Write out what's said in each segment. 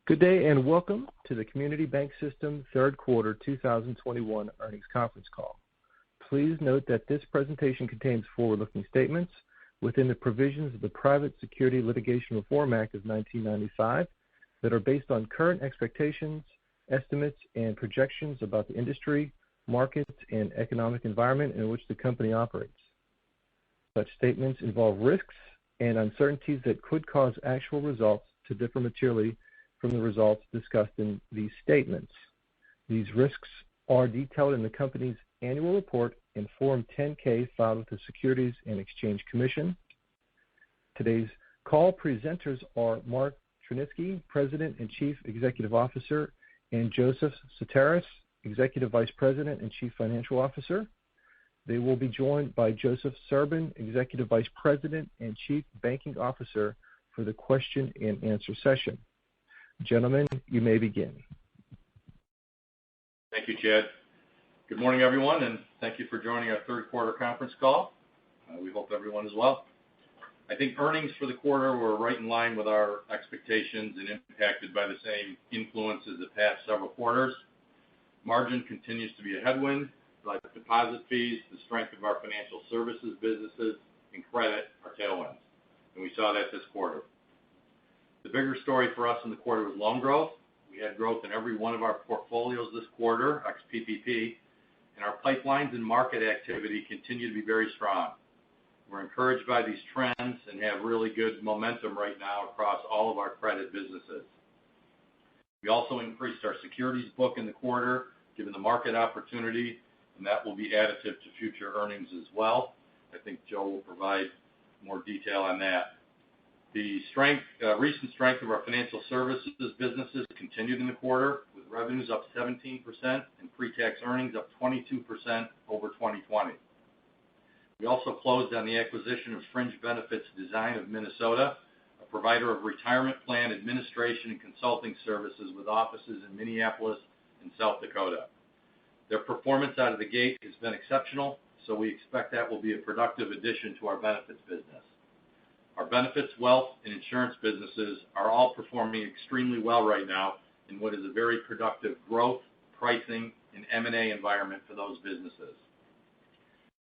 Good day and welcome to the Community Bank System Third Quarter 2021 Earnings Conference Call. Please note that this presentation contains forward-looking statements within the provisions of the Private Securities Litigation Reform Act of 1995 that are based on current expectations, estimates, and projections about the industry, markets, and economic environment in which the company operates. Such statements involve risks and uncertainties that could cause actual results to differ materially from the results discussed in these statements. These risks are detailed in the company's annual report in Form 10-K filed with the Securities and Exchange Commission. Today's call presenters are Mark Tryniski, President and Chief Executive Officer, and Joseph Sutaris, Executive Vice President and Chief Financial Officer. They will be joined by Joseph Serbin, Executive Vice President and Chief Banking Officer, for the question and answer session. Gentlemen, you may begin. Thank you, Chad. Good morning, everyone, and thank you for joining our third quarter conference call. We hope everyone is well. I think earnings for the quarter were right in line with our expectations and impacted by the same influences the past several quarters. Margin continues to be a headwind, but deposit fees, the strength of our financial services businesses, and credit are tailwinds, and we saw that this quarter. The bigger story for us in the quarter was loan growth. We had growth in every one of our portfolios this quarter, ex-PPP, and our pipelines and market activity continue to be very strong. We're encouraged by these trends and have really good momentum right now across all of our credit businesses. We also increased our securities book in the quarter, given the market opportunity, and that will be additive to future earnings as well. I think Joe will provide more detail on that. The recent strength of our financial services businesses continued in the quarter, with revenues up 17% and pre-tax earnings up 22% over 2020. We also closed on the acquisition of Fringe Benefits Design of Minnesota, a provider of retirement plan administration and consulting services with offices in Minneapolis and South Dakota. Their performance out of the gate has been exceptional, so we expect that will be a productive addition to our benefits business. Our benefits, wealth, and insurance businesses are all performing extremely well right now in what is a very productive growth, pricing, and M&A environment for those businesses.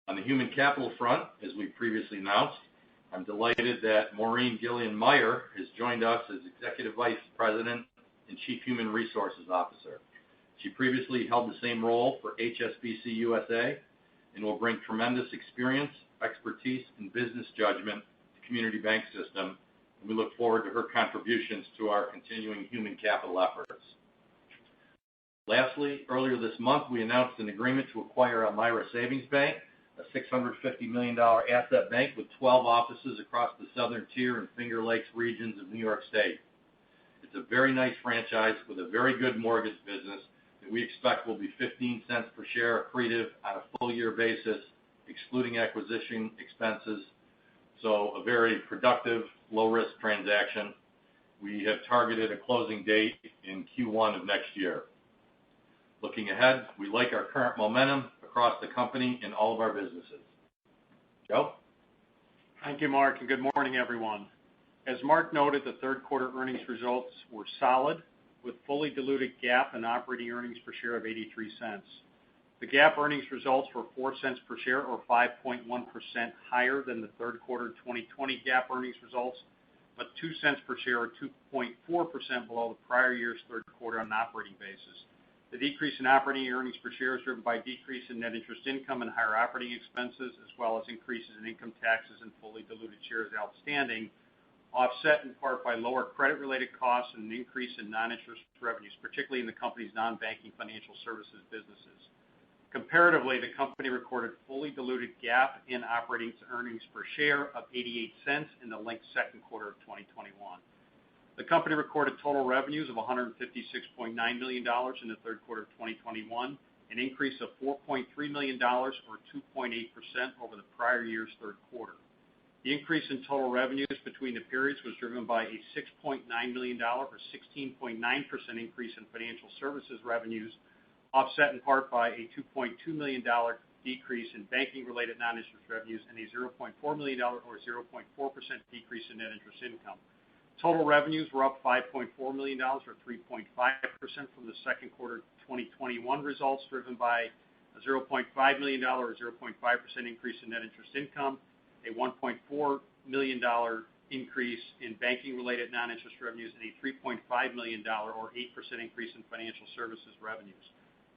On the human capital front, as we previously announced, I'm delighted that Maureen Myra has joined us as Executive Vice President and Chief Human Resources Officer. She previously held the same role for HSBC USA and will bring tremendous experience, expertise, and business judgment Community Bank System, and we look forward to her contributions to our continuing human capital efforts. Lastly, earlier this month, we announced an agreement to acquire a Myra Savings Bank, a $650 million asset bank with 12 offices across the Southern Tier and Finger Lakes regions of New York State. It's a very nice franchise with a very good mortgage business that we expect will be 15 cents per share accretive on a full-year basis, excluding acquisition expenses. So a very productive, low-risk transaction. We have targeted a closing date in Q1 of next year. Looking ahead, we like our current momentum across the company in all of our businesses. Joe? Thank you, Mark, and good morning, everyone. As Mark noted, the third quarter earnings results were solid, with fully diluted GAAP and operating earnings per share of 83 cents. The GAAP earnings results were 4 cents per share, or 5.1% higher than the third quarter 2020 GAAP earnings results, but 2 cents per share, or 2.4% below the prior year's third quarter on an operating basis. The decrease in operating earnings per share is driven by a decrease in net interest income and higher operating expenses, as well as increases in income taxes and fully diluted shares outstanding, offset in part by lower credit-related costs and an increase in non-interest revenues, particularly in the company's non-banking financial services businesses. Comparatively, the company recorded fully diluted GAAP and operating earnings per share of 88 cents in the linked second quarter of 2021. The company recorded total revenues of $156.9 million in the third quarter of 2021, an increase of $4.3 million, or 2.8% over the prior year's third quarter. The increase in total revenues between the periods was driven by a $6.9 million, or 16.9% increase in financial services revenues, offset in part by a $2.2 million decrease in banking-related non-interest revenues and a $0.4 million, or 0.4% decrease in net interest income. Total revenues were up $5.4 million, or 3.5% from the second quarter 2021 results, driven by a $0.5 million or 0.5% increase in net interest income, a $1.4 million increase in banking-related non-interest revenues, and a $3.5 million or 8% increase in financial services revenues.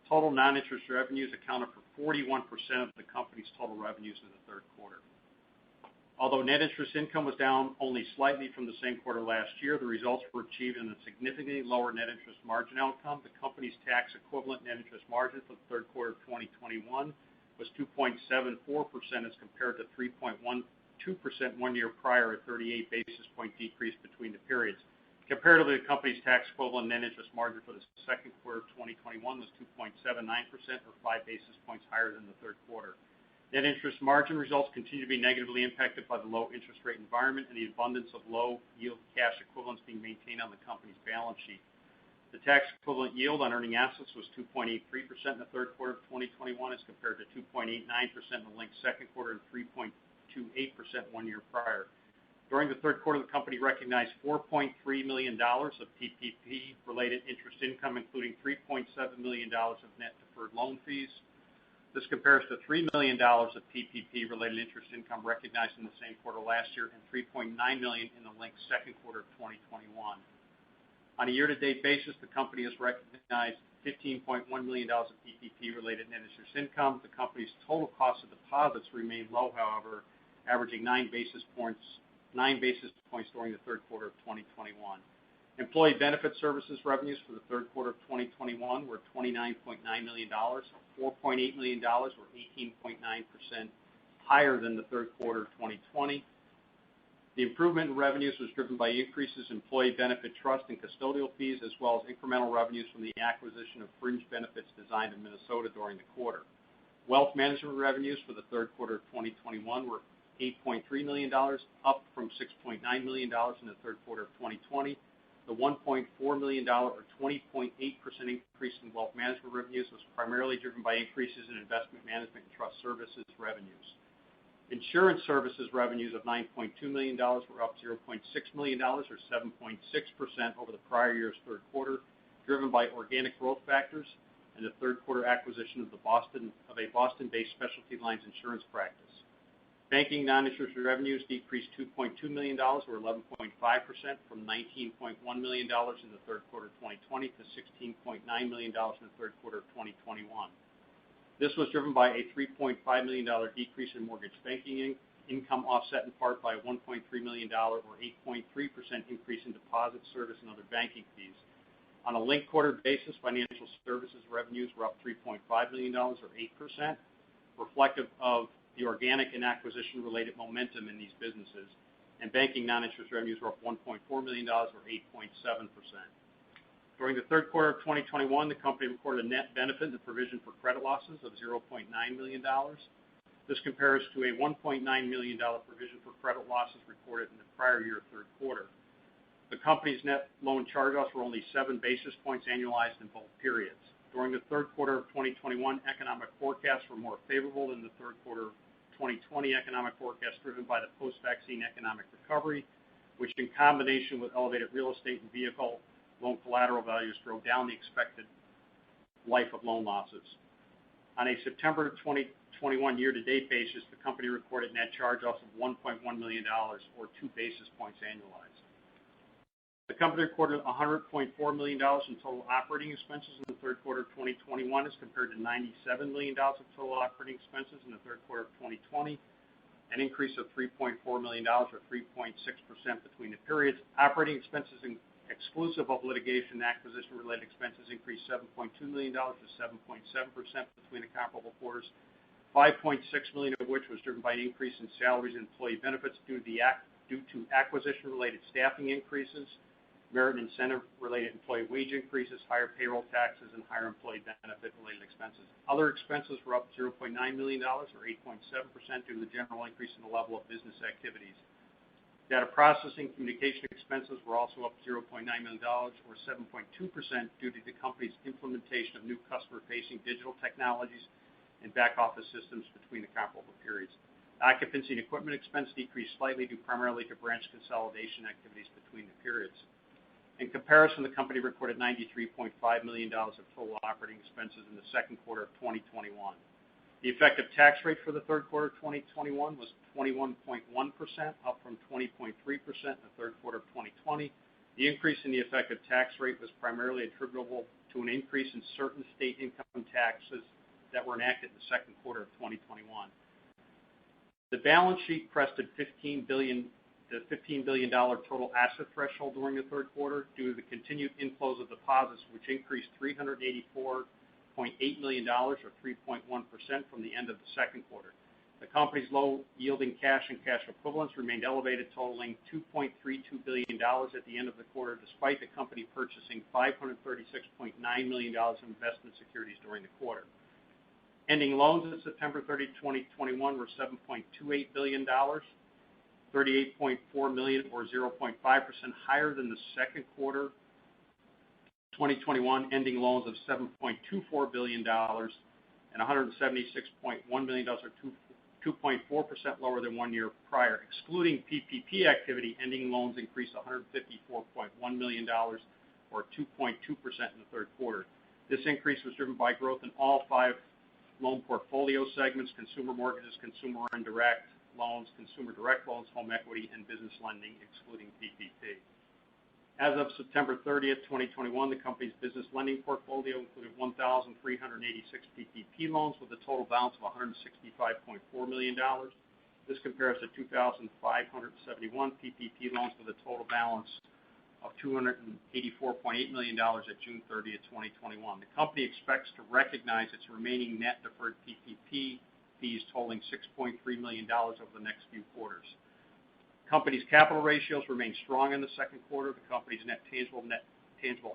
Total non-interest revenues accounted for 41% of the company's total revenues in the third quarter. Although net interest income was down only slightly from the same quarter last year, the results were achieved in a significantly lower net interest margin outcome. The company's tax equivalent net interest margin for the third quarter of 2021 was 2.74% as compared to 3.12% 1 year prior, a 38 basis point decrease between the periods. Comparatively, the company's tax equivalent net interest margin for the second quarter of 2021 was 2.79%, or 5 basis points higher than the third quarter. Net interest margin results continue to be negatively impacted by the low interest rate environment and the abundance of low yield cash equivalents being maintained on the company's balance sheet. The tax equivalent yield on earning assets was 2.83% in the third quarter of 2021 as compared to 2.89% in the linked second quarter and 3.28% 1 year prior. During the third quarter, the company recognized $4.3 million of PPP-related interest income, including $3.7 million of net deferred loan fees. This compares to $3 million of PPP-related interest income recognized in the same quarter last year and $3.9 million in the linked second quarter of 2021. On a year-to-date basis, the company has recognized $15.1 million of PPP-related net interest income. The company's total cost of deposits remained low, however, averaging 9 basis points during the third quarter of 2021. Employee benefit services revenues for the third quarter of 2021 were $29.9 million, $4.8 million, or 18.9% higher than the third quarter of 2020. The improvement in revenues was driven by increases in employee benefit trust and custodial fees, as well as incremental revenues from the acquisition of Fringe Benefits Design in Minnesota during the quarter. Wealth management revenues for the third quarter of 2021 were $8.3 million, up from $6.9 million in the third quarter of 2020. The $1.4 million or 20.8% increase in wealth management revenues was primarily driven by increases in investment management and trust services revenues. Insurance services revenues of $9.2 million were up $0.6 million or 7.6% over the prior year's third quarter, driven by organic growth factors and the third quarter acquisition of a Boston-based specialty lines insurance practice. Banking non-interest revenues decreased $2.2 million or 11.5% from $19.1 million in the third quarter of 2020 to $16.9 million in the third quarter of 2021. This was driven by a $3.5 million decrease in mortgage banking income, offset in part by a $1.3 million or 8.3% increase in deposit service and other banking fees. On a linked quarter basis, financial services revenues were up $3.5 million or 8%, reflective of the organic and acquisition-related momentum in these businesses, and banking non-interest revenues were up $1.4 million or 8.7%. During the third quarter of 2021, the company recorded a net benefit in the provision for credit losses of $0.9 million. This compares to a $1.9 million provision for credit losses recorded in the prior year third quarter. The company's net loan charge-offs were only 7 basis points annualized in both periods. During the third quarter of 2021, economic forecasts were more favorable than the third quarter of 2020 economic forecast, driven by the post-vaccine economic recovery, which in combination with elevated real estate and vehicle loan collateral values drove down the expected life of loan losses. On a September 2021 year-to-date basis, the company recorded net charge-offs of $1.1 million or 2 basis points annualized. The company recorded $100.4 million in total operating expenses in the third quarter of 2021 as compared to $97 million of total operating expenses in the third quarter of 2020, an increase of $3.4 million or 3.6% between the periods. Operating expenses exclusive of litigation and acquisition-related expenses increased $7.2 million to 7.7% between the comparable quarters, $5.6 million of which was driven by an increase in salaries and employee benefits due to acquisition-related staffing increases, merit and incentive-related employee wage increases, higher payroll taxes, and higher employee benefit-related expenses. Other expenses were up $0.9 million or 8.7% due to the general increase in the level of business activities. Data processing communication expenses were also up $0.9 million or 7.2% due to the company's implementation of new customer-facing digital technologies and back-office systems between the comparable periods. Occupancy and equipment expense decreased slightly due primarily to branch consolidation activities between the periods. In comparison, the company recorded $93.5 million of total operating expenses in the second quarter of 2021. The effective tax rate for the third quarter of 2021 was 21.1%, up from 20.3% in the third quarter of 2020. The increase in the effective tax rate was primarily attributable to an increase in certain state income taxes that were enacted in the second quarter of 2021. The balance sheet crested the $15 billion total asset threshold during the third quarter due to the continued inflows of deposits, which increased $384.8 million, or 3.1% from the end of the second quarter. The company's low-yielding cash and cash equivalents remained elevated, totaling $2.32 billion at the end of the quarter, despite the company purchasing $536.9 million in investment securities during the quarter. Ending loans at September 30, 2021 were $7.28 billion, $38.4 million, or 0.5% higher than the second quarter 2021 ending loans of $7.24 billion and $176.1 million, or 2.4% lower than 1 year prior. Excluding PPP activity, ending loans increased $154.1 million, or 2.2% in the third quarter. This increase was driven by growth in all 5 loan portfolio segments: consumer mortgages, consumer indirect loans, consumer direct loans, home equity, and business lending, excluding PPP. As of September 30th, 2021, the company's business lending portfolio included 1,386 PPP loans with a total balance of $165.4 million. This compares to 2,571 PPP loans with a total balance of $284.8 million at June 30th, 2021. The company expects to recognize its remaining net deferred PPP fees totaling $6.3 million over the next few quarters. Company's capital ratios remained strong in the second quarter. The company's net tangible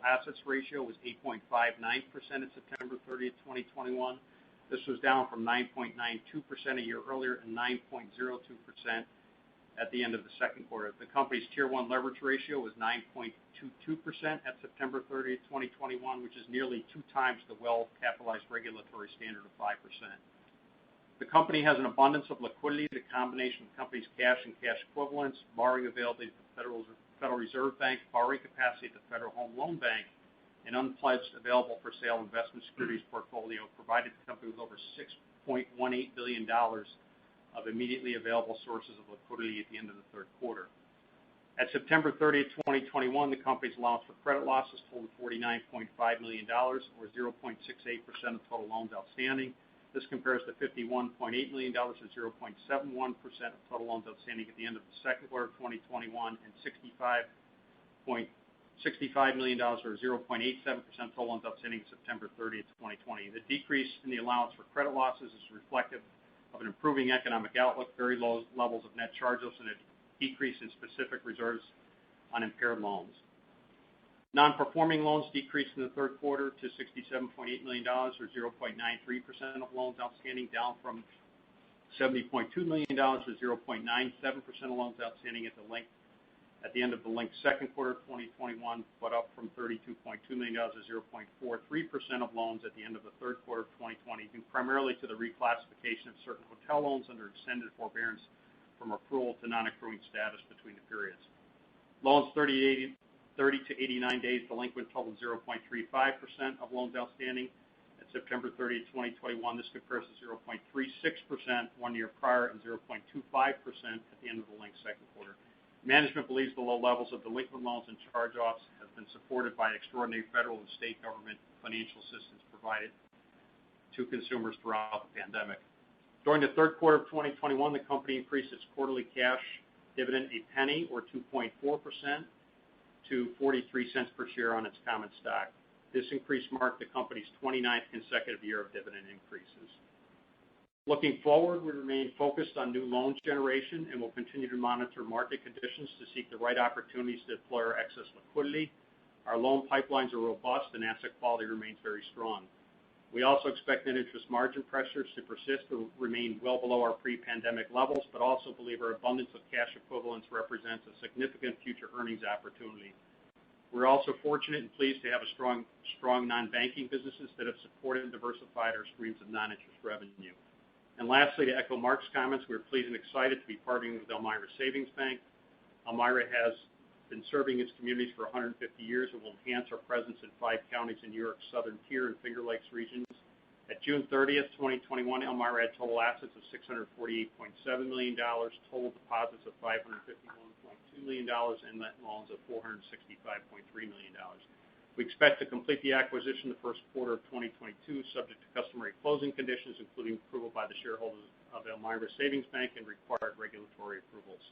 assets ratio was 8.59% at September 30th, 2021. This was down from 9.92% a year earlier and 9.02% at the end of the second quarter. The company's Tier 1 leverage ratio was 9.22% at September 30th, 2021, which is nearly 2 times the well-capitalized regulatory standard of 5%. The company has an abundance of liquidity. The combination of the company's cash and cash equivalents, borrowing availability at the Federal Reserve Bank, borrowing capacity at the Federal Home Loan Bank, and unpledged available for sale investment securities portfolio provided the company with over $6.18 billion of immediately available sources of liquidity at the end of the third quarter. At September 30th, 2021, the company's allowance for credit losses totaled $49.5 million, or 0.68% of total loans outstanding. This compares to $51.8 million, or 0.71% of total loans outstanding at the end of the second quarter of 2021, and $65 million, or 0.87% of total loans outstanding at September 30th, 2020. The decrease in the allowance for credit losses is reflective of an improving economic outlook, very low levels of net charge-offs, and a decrease in specific reserves on impaired loans. Non-performing loans decreased in the third quarter to $67.8 million, or 0.93% of loans outstanding, down from $70.2 million, or 0.97% of loans outstanding at the end of the linked second quarter of 2021, but up from $32.2 million, or 0.43% of loans at the end of the third quarter of 2020, due primarily to the reclassification of certain hotel loans under extended forbearance from accrual to non-accruing status between the periods. Loans 30 to 89 days delinquent totaled 0.35% of loans outstanding at September 30, 2021. This compares to 0.36% 1 year prior and 0.25% at the end of the linked second quarter. Management believes the low levels of delinquent loans and charge-offs have been supported by extraordinary federal and state government financial assistance provided to consumers throughout the pandemic. During the third quarter of 2021, the company increased its quarterly cash dividend a penny, or 2.4%, to 43 cents per share on its common stock. This increase marked the company's 29th consecutive year of dividend increases. Looking forward, we remain focused on new loan generation and will continue to monitor market conditions to seek the right opportunities to deploy our excess liquidity. Our loan pipelines are robust and asset quality remains very strong. We also expect net interest margin pressures to persist or remain well below our pre-pandemic levels, but also believe our abundance of cash equivalents represents a significant future earnings opportunity. We're also fortunate and pleased to have a strong non-banking businesses that have supported and diversified our streams of non-interest revenue. And lastly, to echo Mark's comments, we're pleased and excited to be partnering with Myra Savings Bank. Myra has been serving its communities for 150 years and will enhance our presence in 5 counties in New York's Southern Tier and Finger Lakes regions. At June 30th, 2021, Myra had total assets of $648.7 million, total deposits of $551.2 million, and net loans of $465.3 million. We expect to complete the acquisition the first quarter of 2022, subject to customary closing conditions, including approval by the shareholders of Myra Savings Bank and required regulatory approvals.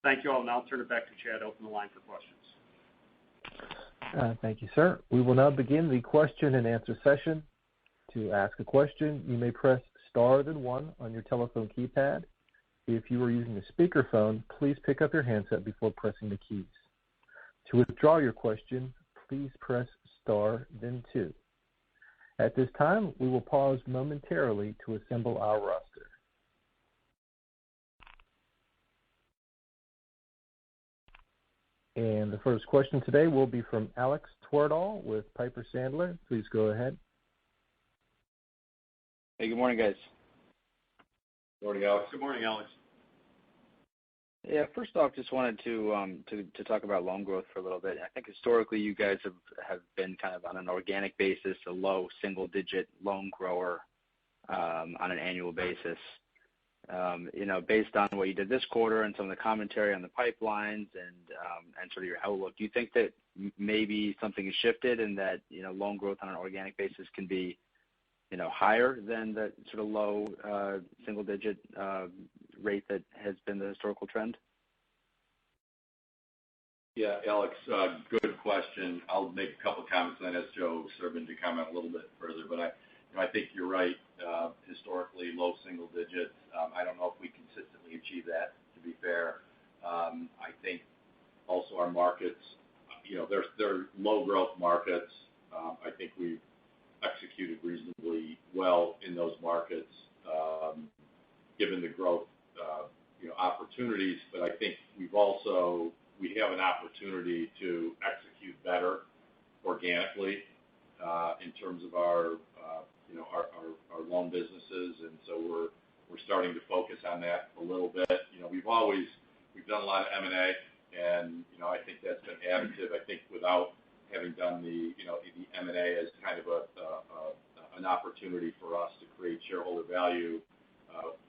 Thank you all. Now I'll turn it back to Chad to open the line for questions. Thank you, sir. We will now begin the question and answer session. To ask a question, you may press star then 1 on your telephone keypad. If you are using a speakerphone, please pick up your handset before pressing the keys. To withdraw your question, please press star then 2. At this time, we will pause momentarily to assemble our roster. And the first question today will be from Alex Twerdahl with Piper Sandler. Please go ahead. Hey, good morning, guys. Good morning, Alex. Good morning, Alex. Yeah, first off, just wanted to talk about loan growth for a little bit. I think historically you guys have been kind of on an organic basis, a low single-digit loan grower on an annual basis. Based on what you did this quarter and some of the commentary on the pipelines and sort of your outlook, do you think that maybe something has shifted and that loan growth on an organic basis can be higher than the sort of low single-digit rate that has been the historical trend? Yeah, Alex, good question. I'll make a couple of comments and then ask Joe Serbin to comment a little bit further. But I think you're right. Historically, low single digits. I don't know if we consistently achieve that, to be fair. I think also our markets, they're low growth markets. I think we've executed reasonably well in those markets, given the growth opportunities. But I think we have an opportunity to execute better organically in terms of our loan businesses, and so we're starting to focus on that a little bit. We've done a lot of M&A, and I think that's been additive. I think without having done the M&A as kind of an opportunity for us to create shareholder value,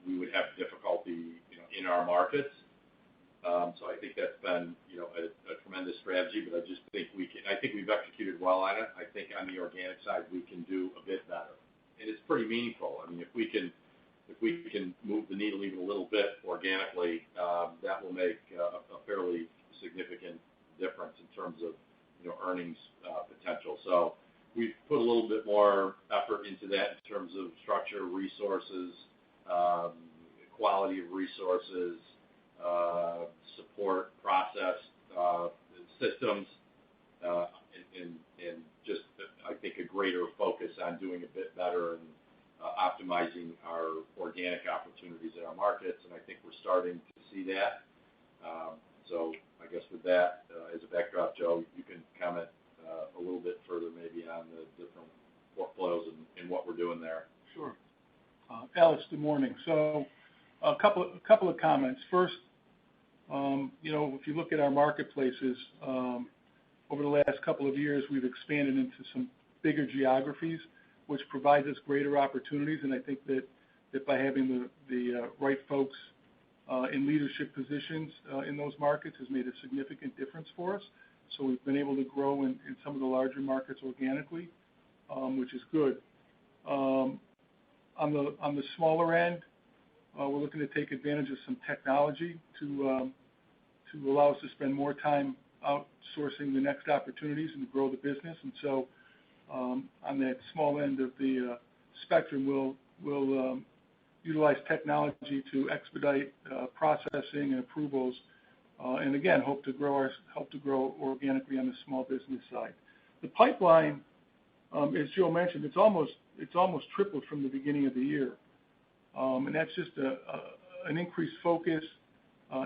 we would have difficulty in our markets. So I think that's been a tremendous strategy, but I think we've executed well on it. I think on the organic side we can do a bit better, and it's pretty meaningful. I mean, if we can move the needle even a little bit organically, that will make a fairly significant difference in terms of earnings potential. So we've put a little bit more effort into that in terms of structure, resources, quality of resources, support, process, systems, and just I think a greater focus on doing a bit better and optimizing our organic opportunities in our markets, and I think we're starting to see that. So I guess with that as a backdrop, Joe, you can comment a little bit further maybe on the different portfolios and what we're doing there. Sure. Alex, good morning. So a couple of comments. First, if you look at our marketplaces, over the last couple of years, we've expanded into some bigger geographies, which provides us greater opportunities. And I think that by having the right folks in leadership positions in those markets has made a significant difference for us. So we've been able to grow in some of the larger markets organically, which is good. On the smaller end, we're looking to take advantage of some technology to allow us to spend more time outsourcing the next opportunities and to grow the business. And so on that small end of the spectrum, we'll utilize technology to expedite processing and approvals, and again help to grow organically on the small business side. The pipeline, as Joe mentioned, it's almost tripled from the beginning of the year, and that's just an increased focus,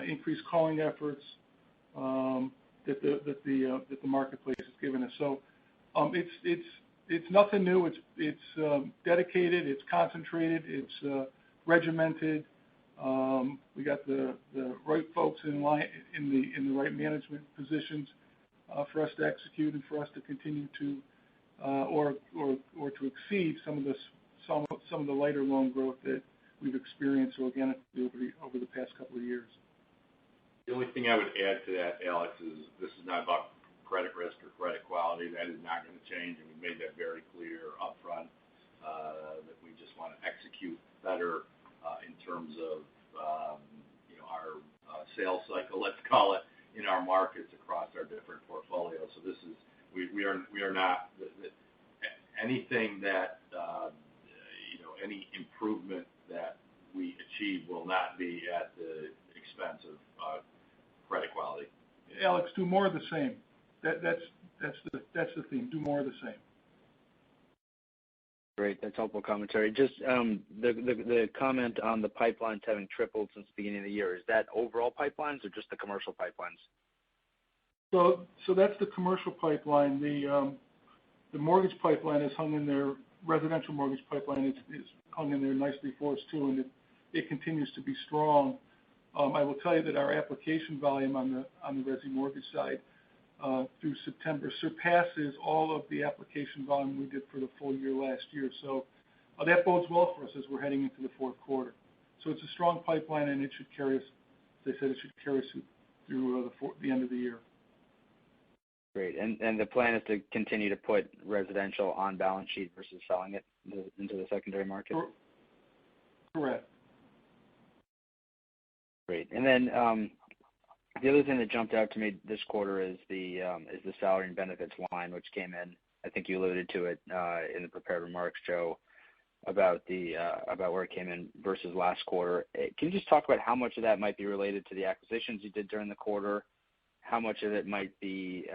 increased calling efforts that the marketplace has given us. So it's nothing new. It's dedicated. It's concentrated. It's regimented. We got the right folks in line in the right management positions for us to execute and for us to continue to or to exceed some of the lighter loan growth that we've experienced organically over the past couple of years. The only thing I would add to that, Alex, is this is not about credit risk or credit quality. That is not going to change, and we made that very clear up front that we just want to execute better in terms of our sales cycle, let's call it, in our markets across our different portfolios. So this is we are not anything that any improvement that we achieve will not be at the expense of credit quality. Alex, do more of the same. That's the theme. Do more of the same. Great. That's helpful commentary. Just the comment on the pipelines having tripled since the beginning of the year. Is that overall pipelines or just the commercial pipelines? So that's the commercial pipeline. The mortgage pipeline is hung in there. Residential mortgage pipeline is hung in there nicely for us too, and it continues to be strong. I will tell you that our application volume on the resi mortgage side through September surpasses all of the application volume we did for the full year last year. So that bodes well for us as we're heading into the fourth quarter. So it's a strong pipeline, and it should carry us. As I said, it should carry us through the end of the year. Great. And the plan is to continue to put residential on balance sheet versus selling it into the secondary market? Correct. Great. And then the other thing that jumped out to me this quarter is the salary and benefits line, which came in. I think you alluded to it in the prepared remarks, Joe, about where it came in versus last quarter. Can you just talk about how much of that might be related to the acquisitions you did during the quarter? How much of it might be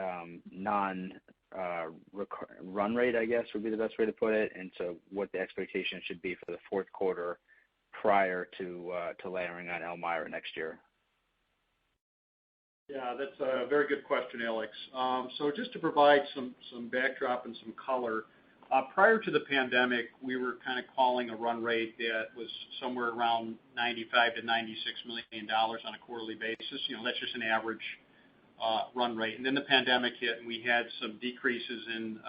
run rate, I guess, would be the best way to put it, and so what the expectation should be for the fourth quarter prior to layering on Myra next year? Yeah, that's a very good question, Alex. So just to provide some backdrop and some color, prior to the pandemic, we were kind of calling a run rate that was somewhere around $95 to $96 million on a quarterly basis. That's just an average run rate. And then the pandemic hit, and we had some decreases in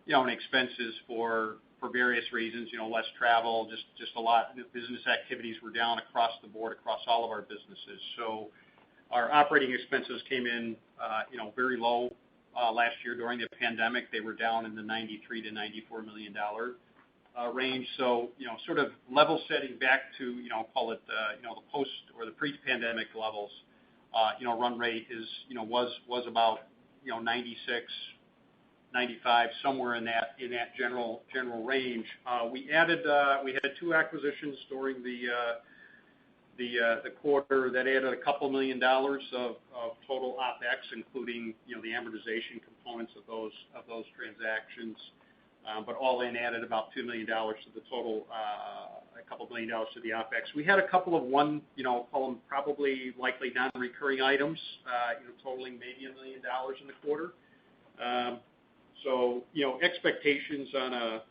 in expenses for various reasons. Less travel, just a lot. Business activities were down across the board, across all of our businesses. So our operating expenses came in, very low last year during the pandemic. They were down in the $93 to $94 million range. So sort of level setting back to call it the post or the pre-pandemic levels. Run rate is was about 96, 95, somewhere in that general range. We had two acquisitions during the quarter that added a couple $1 million of total OpEx, including the amortization components of those transactions. But all in added about $2 million to the total, a couple $1 million to the OpEx. We had a couple of call them probably likely non-recurring items, totaling maybe $1 million in the quarter. So expectations on a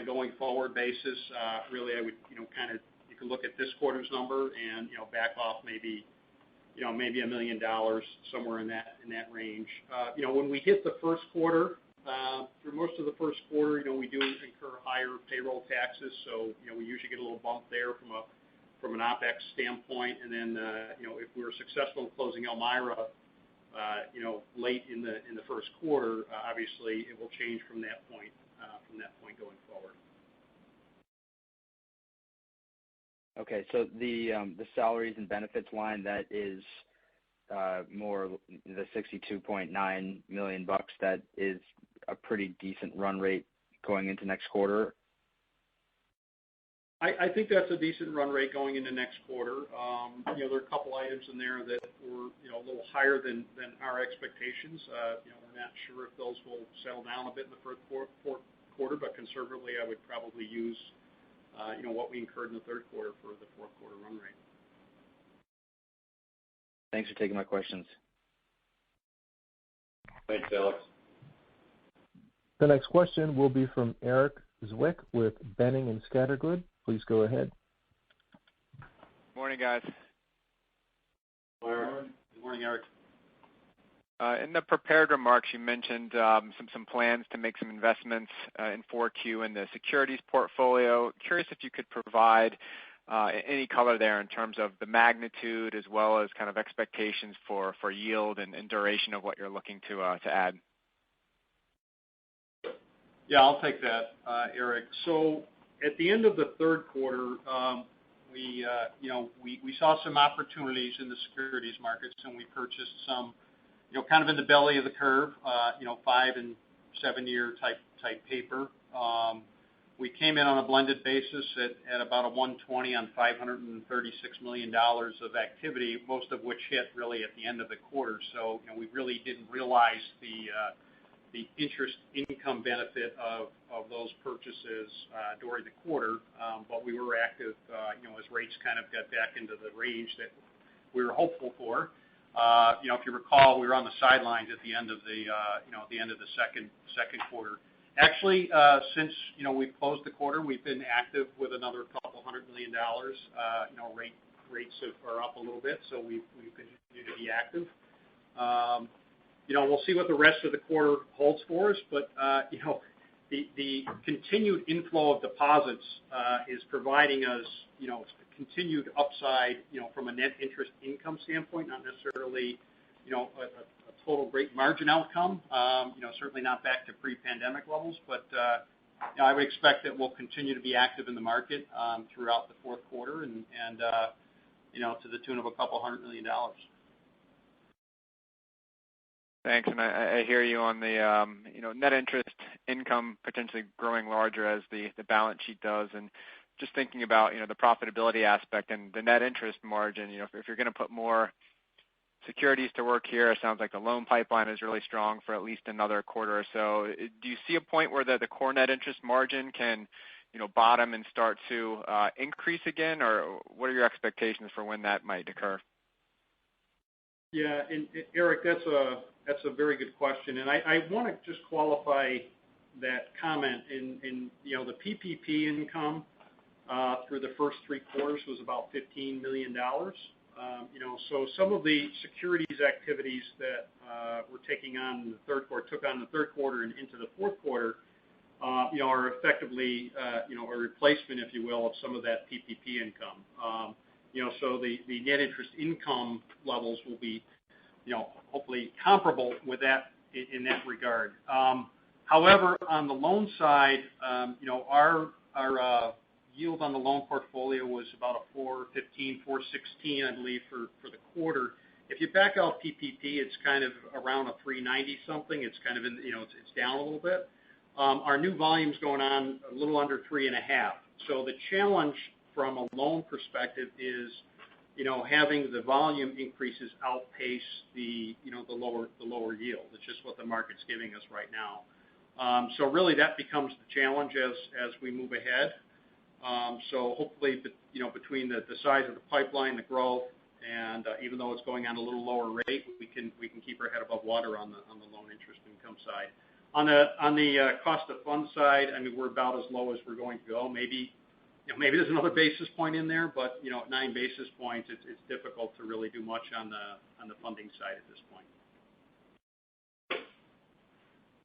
going forward basis, really I would kind of, you can look at this quarter's number and back off maybe maybe $1 million somewhere in that range. When we hit the first quarter, through most of the first quarter, we do incur higher payroll taxes, so we usually get a little bump there from an OpEx standpoint. And then if we were successful in closing Myra, late in the first quarter, obviously it will change from that point going forward. Okay, so the salaries and benefits line, that is more the $62.9 million, that is a pretty decent run rate going into next quarter. I think that's a decent run rate going into next quarter. There are a couple items in there that were a little higher than our expectations. We're not sure if those will settle down a bit in the fourth quarter, but conservatively, I would probably use what we incurred in the third quarter for the fourth quarter run rate. Thanks for taking my questions. Thanks, Alex. The next question will be from Erik Zwick with Boenning & Scattergood. Please go ahead. morning, guys. Good morning, Eric. In the prepared remarks, you mentioned some plans to make some investments in 4Q in the securities portfolio. Curious if you could provide any color there in terms of the magnitude as well as kind of expectations for yield and duration of what you're looking to add. Yeah, I'll take that, Eric. So at the end of the third quarter, we saw some opportunities in the securities markets, and we purchased some, kind of in the belly of the curve, 5 and 7 year type paper. We came in on a blended basis at about a 120 on $536 million of activity, most of which hit really at the end of the quarter. So we really didn't realize the interest income benefit of those purchases during the quarter, but we were active, as rates kind of got back into the range that we were hopeful for. If you recall, we were on the sidelines at the end of the second quarter. Actually, since we've closed the quarter, we've been active with another $200 million. Rates are up a little bit, so we've continued to be active. We'll see what the rest of the quarter holds for us, but the continued inflow of deposits is providing us continued upside from a net interest income standpoint, not necessarily a total great margin outcome. Certainly not back to pre-pandemic levels, but I would expect that we'll continue to be active in the market throughout the fourth quarter and to the tune of $200 million. Thanks, and I hear you on the net interest income potentially growing larger as the balance sheet does, and just thinking about the profitability aspect and the net interest margin. If you're going to put more securities to work here, it sounds like the loan pipeline is really strong for at least another quarter or so. Do you see a point where the core net interest margin can bottom and start to increase again, or what are your expectations for when that might occur? Yeah, and Eric, that's a very good question, and I want to just qualify that comment. In the PPP income through the first 3 quarters was about $15 million. So some of the securities activities that we're taking on in the third quarter, took on in the third quarter and into the fourth quarter, are effectively a replacement, if you will, of some of that PPP income. So the net interest income levels will be, hopefully comparable with that in that regard. However, on the loan side, our yield on the loan portfolio was about a 4.15, 4.16, I believe, for the quarter. If you back out PPP, it's kind of around a 3.90 something. It's kind of in, it's down a little bit. Our new volume's going on a little under 3.5. So the challenge from a loan perspective is, having the volume increases outpace the lower yield. It's just what the market's giving us right now. So really that becomes the challenge as we move ahead. So hopefully, between the size of the pipeline, the growth, and even though it's going on a little lower rate, we can keep our head above water on the loan interest income side. On the cost of funds side, I mean, we're about as low as we're going to go. Maybe there's another basis point in there, but at 9 basis points, it's difficult to really do much on the funding side at this point.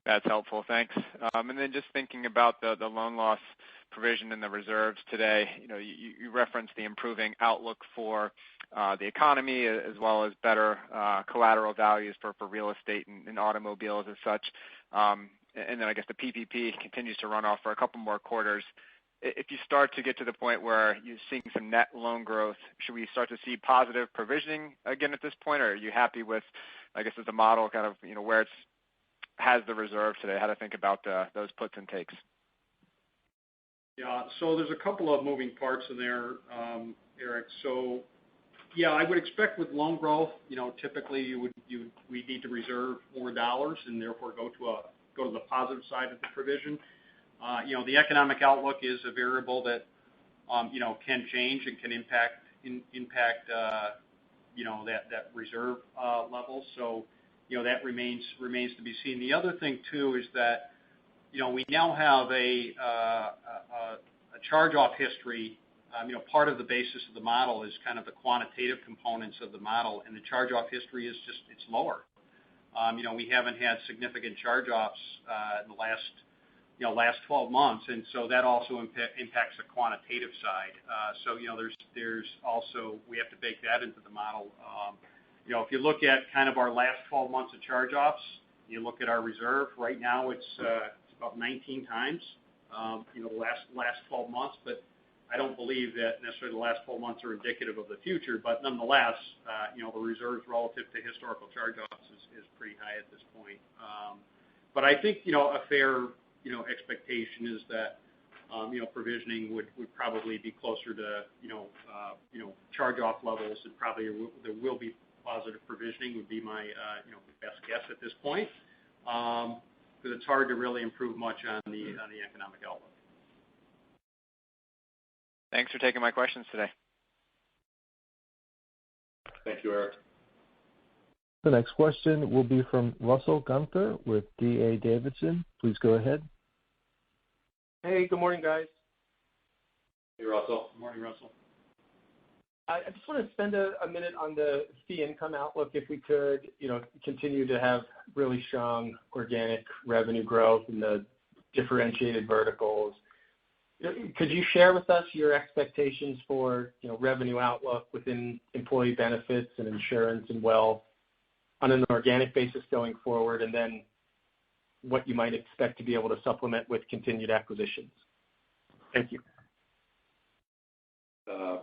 That's helpful. Thanks. And then just thinking about the loan loss provision in the reserves today, you referenced the improving outlook for the economy as well as better collateral values for real estate and automobiles as such. And then I guess the PPP continues to run off for a couple more quarters. If you start to get to the point where you're seeing some net loan growth, should we start to see positive provisioning again at this point, or are you happy with, I guess, as a model kind of, where it's has the reserve today, how to think about those puts and takes? Yeah, so there's a couple of moving parts in there, Eric. So, yeah, I would expect with loan growth, typically we need to reserve more dollars and therefore go to the positive side of the provision. The economic outlook is a variable that can change and can impact that reserve level. So that remains to be seen. The other thing too is that we now have a charge-off history part of the basis of the model is kind of the quantitative components of the model, and the charge-off history is just, it's lower. We haven't had significant charge-offs in the last 12 months, and so that also impacts the quantitative side. There's also, we have to bake that into the model. If you look at kind of our last 12 months of charge-offs, you look at our reserve, right now it's about 19 times, the last 12 months, but I don't believe that necessarily the last 12 months are indicative of the future, but nonetheless, the reserves relative to historical charge-offs is pretty high at this point. But I think, a fair, expectation is that, provisioning would probably be closer to, charge-off levels, and probably there will be positive provisioning would be my, best guess at this point, because it's hard to really improve much on the economic outlook. Thanks for taking my questions today. Thank you, Eric. The next question will be from Russell Gunther with D.A. Davidson. Please go ahead. Hey, good morning, guys. Hey, Russell. Good morning, Russell. I just want to spend a minute on the fee income outlook, if we could, continue to have really strong organic revenue growth in the differentiated verticals. Could you share with us your expectations for, revenue outlook within employee benefits and insurance and wealth on an organic basis going forward, and then what you might expect to be able to supplement with continued acquisitions? Thank you.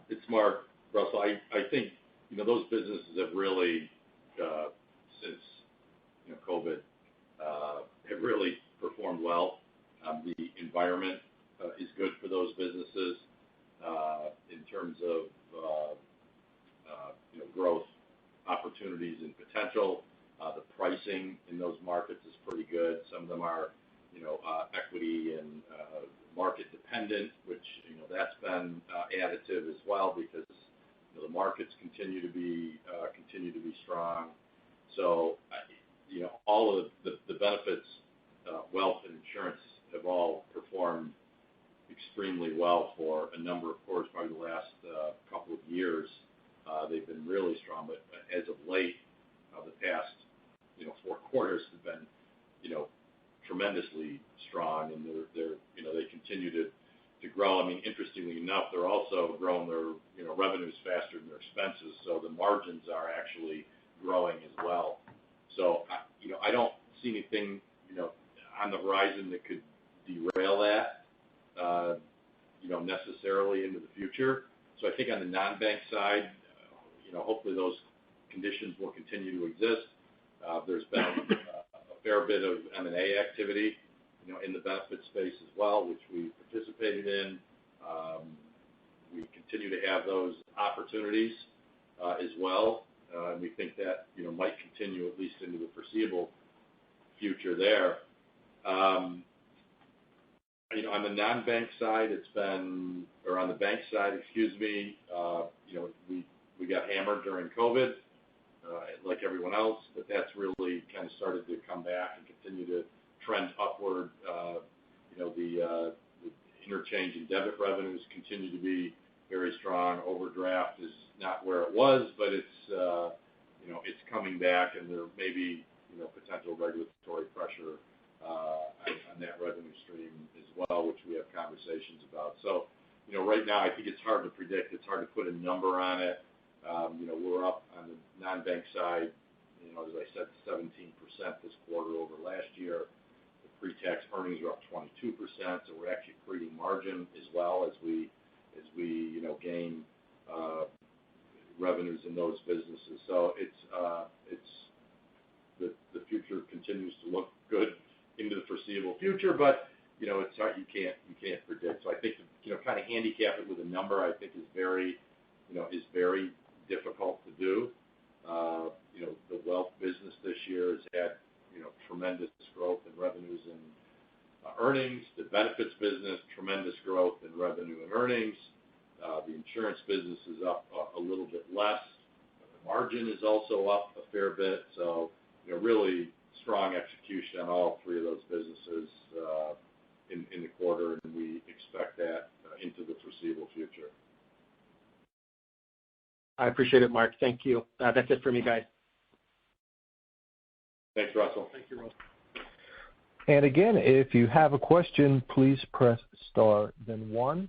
It's Mark. Russell, I think, those businesses have really, since, COVID, have really performed well. The environment is good for those businesses in terms of, growth opportunities and potential. The pricing in those markets is pretty good. Some of them are, equity and market dependent, which, that's been additive as well, because the markets continue to be strong. So, all of the benefits, wealth and insurance have all performed extremely well for a number of quarters, probably the last couple of years. They've been really strong, but as of late, the past 4 quarters have been tremendously strong, and they're they continue to grow. I mean, interestingly enough, they're also growing their revenues faster than their expenses, so the margins are actually growing as well. So I don't see anything on the horizon that could derail that necessarily into the future. So I think on the non-bank side, hopefully those conditions will continue to exist. There's been a fair bit of M&A activity, in the benefit space as well, which we participated in. We continue to have those opportunities as well. We think that, might continue at least into the foreseeable future there. On the non-bank side, on the bank side, we got hammered during COVID, like everyone else, but that's really kind of started to come back and continue to trend upward. The interchange and debit revenues continue to be very strong. Overdraft is not where it was, but it's coming back, and there may be potential regulatory pressure on that revenue stream as well, which we have conversations about. So, right now I think it's hard to predict. It's hard to put a number on it. We're up on the non-bank side, as I said, 17% this quarter over last year. The pre-tax earnings are up 22%, so we're actually creating margin as well as we gain revenues in those businesses. So it's the future continues to look good into the foreseeable future, but it's hard. You can't predict. So I think kind of handicap it with a number, I think is very difficult to do. The wealth business this year has had tremendous growth in revenues and earnings. The benefits business, tremendous growth in revenue and earnings. The insurance business is up a little bit less. The margin is also up a fair bit. So really strong execution on all 3 of those businesses in the quarter, and we expect that into the foreseeable future. I appreciate it, Mark. Thank you. That's it for me, guys. Thanks, Russell. Thank you, Russell. And again, if you have a question, please press star then one.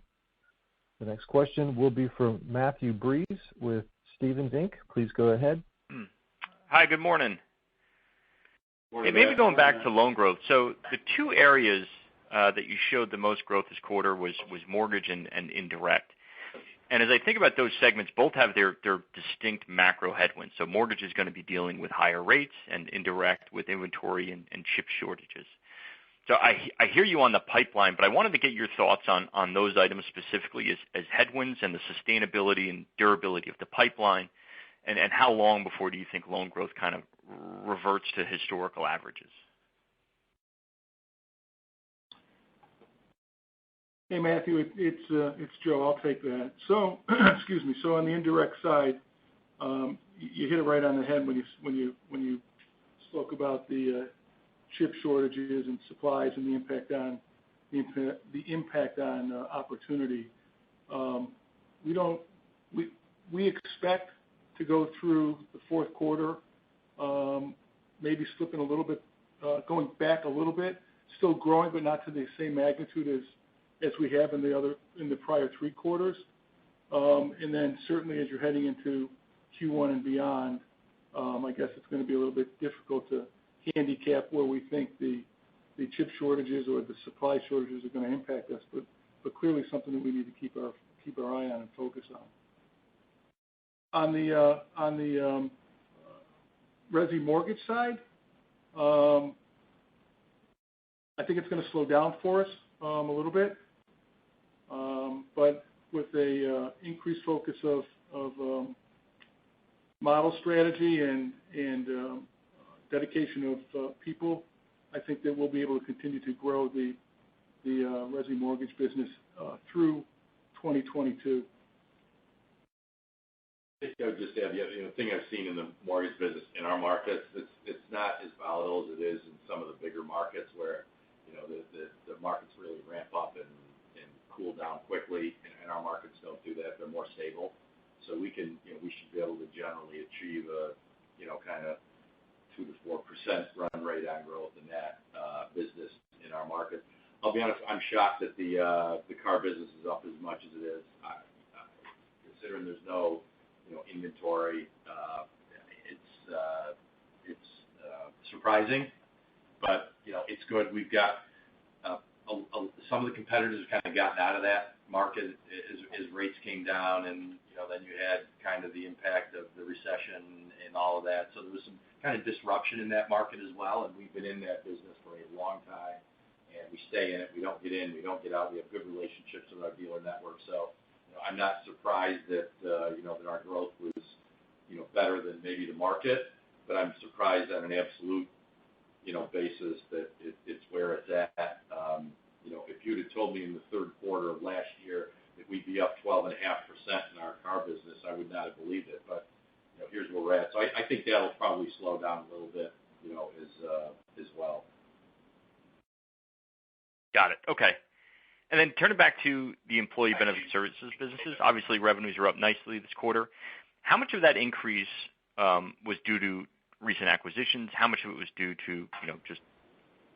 The next question will be from Matthew Breese with Stephens Inc. Please go ahead. Hi, good morning. Morning, Maybe Matt. going back to loan growth. So the two areas that you showed the most growth this quarter was mortgage and indirect. And as I think about those segments, both have their distinct macro headwinds. So mortgage is going to be dealing with higher rates and indirect with inventory and chip shortages. So I hear you on the pipeline, but I wanted to get your thoughts on those items specifically as headwinds and the sustainability and durability of the pipeline, and how long before do you think loan growth kind of reverts to historical averages? Hey, Matthew, it's Joe. I'll take that. So, excuse me. So on the indirect side, you hit it right on the head when you spoke about the chip shortages and supplies and the impact on opportunity. We expect to go through the fourth quarter, maybe slipping a little bit, going back a little bit, still growing, but not to the same magnitude as we have in the prior three quarters. And then certainly as you're heading into Q1 and beyond, I guess it's going to be a little bit difficult to handicap where we think the chip shortages or the supply shortages are going to impact us, but clearly something that we need to keep our eye on and focus on. On the resi mortgage side, I think it's going to slow down for us a little bit, but with a increased focus of model strategy and dedication of people, I think that we'll be able to continue to grow the resi mortgage business through 2022. I think I would just add, the thing I've seen in the mortgage business in our markets, it's not as volatile as it is in some of the bigger markets where, the markets really ramp up and cool down quickly. And our markets don't do that; they're more stable. So we should be able to generally achieve a, kind of 2 to 4% run rate on growth in that business in our market. I'll be honest, I'm shocked that the car business is up as much as it is. Considering there's no inventory, it's surprising, but it's good. We've got some of the competitors have kind of gotten out of that market as rates came down, and then you had kind of the impact of the recession and all of that. So there was some kind of disruption in that market as well, and we've been in that business for a long time, and we stay in it. We don't get in, we don't get out. We have good relationships with our dealer network. So I'm not surprised that that our growth was better than maybe the market, but I'm surprised on an absolute basis that it's where it's at. If you'd have told me in the third quarter of last year that we'd be up 12.5% in our car business, I would not have believed it. But here's where we're at. So I think that'll probably slow down a little bit, as well. Got it. Okay. And then turning back to the employee benefit services businesses, obviously revenues are up nicely this quarter. How much of that increase was due to recent acquisitions? How much of it was due to just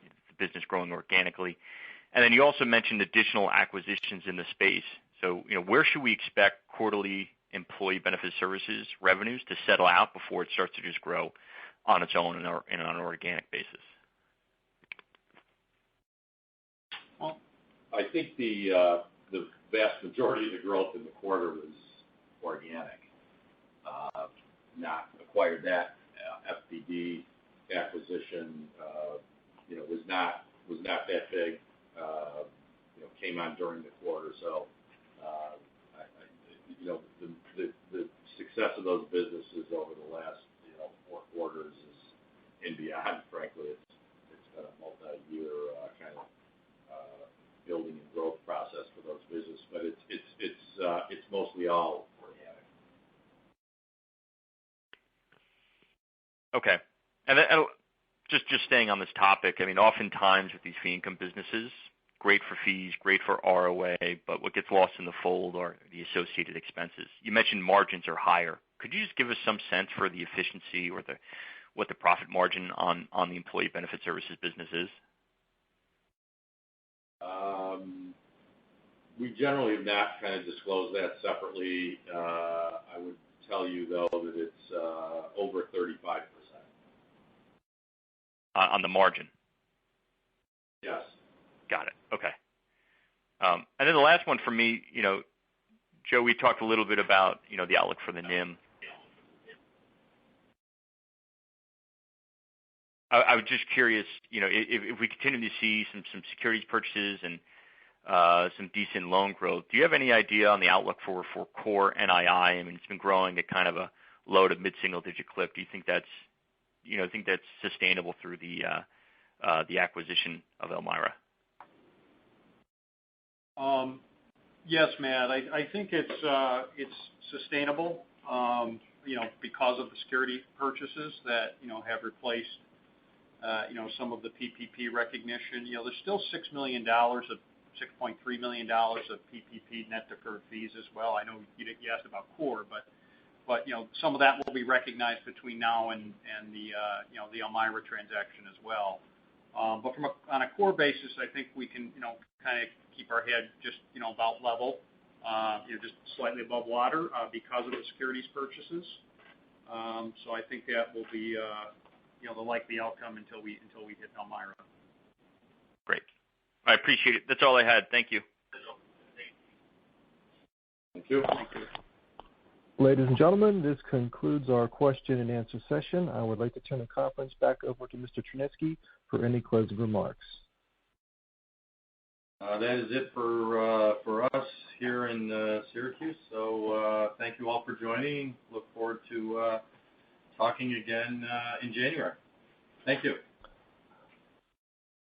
the business growing organically? And then you also mentioned additional acquisitions in the space. So where should we expect quarterly employee benefit services revenues to settle out before it starts to just grow on its own and on an organic basis? Well, I think the vast majority of the growth in the quarter was organic. Not acquired that FPD acquisition, was not that big. Came on during the quarter, so the success of those businesses over the last 4 quarters is and beyond. Frankly, it's been a multi-year kind of building and growth process for those businesses, but it's mostly all organic. Okay, and then, just staying on this topic, I mean, oftentimes with these fee income businesses, great for fees, great for ROA, but what gets lost in the fold are the associated expenses. You mentioned margins are higher could you just give us some sense for the efficiency or what the profit margin on the employee benefit services business is? We generally have not kind of disclosed that separately. I would tell you, though, that it's over 35%. On the margin? Yes. Got it. Okay. And then the last one for me, Joe, we talked a little bit about, the outlook for the NIM. I was just curious, if we continue to see some securities purchases and some decent loan growth, do you have any idea on the outlook for core NII? I mean, it's been growing at kind of a low to mid-single digit clip. Do you think that's sustainable through the acquisition of Elmira? Yes, Matt. I think it's sustainable, because of the security purchases that have replaced some of the PPP recognition. There's still $6.3 million of PPP net deferred fees as well. I know you asked about core, but some of that will be recognized between now and the Elmira transaction as well. But on a core basis, I think we can kind of keep our head just about level, just slightly above water because of the securities purchases. So I think that will be the likely outcome until we hit Elmira. Great. I appreciate it. That's all I had. Thank you. Thank you. Thank you. Ladies and gentlemen, this concludes our question and answer session. I would like to turn the conference back over to Mr. Tryniski for any closing remarks. That is it for us here in Syracuse. So thank you all for joining. Look forward to talking again in January. Thank you.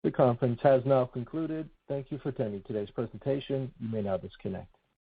The conference has now concluded. Thank you for attending today's presentation. You may now disconnect.